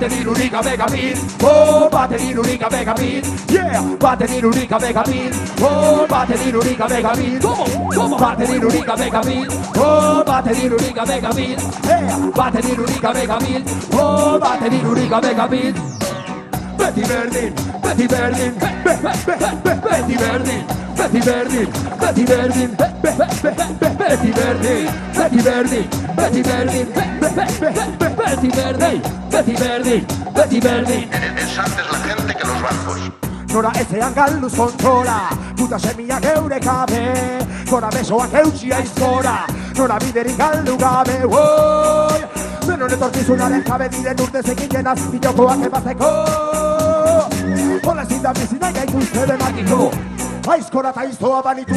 tener única Megabit. Oh, va a tener única Megabit. Yeah, va a tener única Megabit. Oh, va a tener única Megabit. ¿Cómo? Va a tener única Megabit. Oh, va a tener única Megabit. Yeah, va a tener única Megabit. Oh, va a tener única Megabit. Betty Verdin, Betty Verdin, Betty Verdin, Betty Verdin, Betty Verdin, Betty Verdin, Betty Verdin, Betty Verdin, Betty Verdin, Betty Verdin, Betty Verdin. Es antes la gente que los bancos. Nora ezean galduz kontrola, puta semia geure gabe, gora besoak eutxia izkora, nora biderik galdu gabe, woi! Denon etorkizunaren jabe diren urtezekin jenaz, bilokoak emazteko. Hola ezin da bizi nahi gaituzte bematiko, aizkora eta iztoa banitu,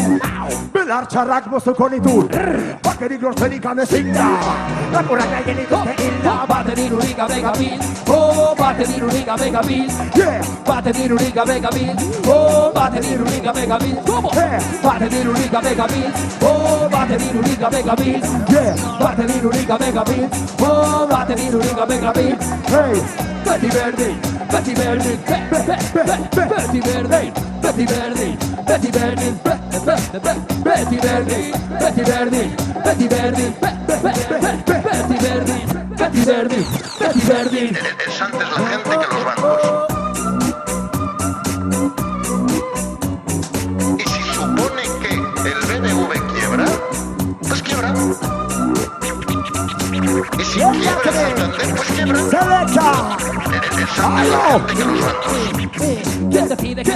belar txarrak moztuko nitu, bakerik lortzenik ezin da, lakorak nahi genituzte hilda. Va a tener única Megabit, oh, va a tener única Megabit, yeah, va a tener única Megabit, oh, va a tener única Megabit, ¿cómo? Va a tener única Megabit, oh, va a tener única Megabit, yeah, va a tener única Megabit, oh, va a tener única Megabit, hey, Betty Verdin, Betty Verdin, Betty Verdin, Betty Verdin, Betty Verdin, Betty Verdin, Betty Verdin, Betty Verdin, Betty Verdin, Betty Verdin, Betty Verdin. Es antes la gente que los bancos. Y si supone que el BBV quiebra, pues quiebra. Y si quiebra el Santander, pues quiebra. ¡Selecta! Es antes la gente que los bancos. ¿Quién decide?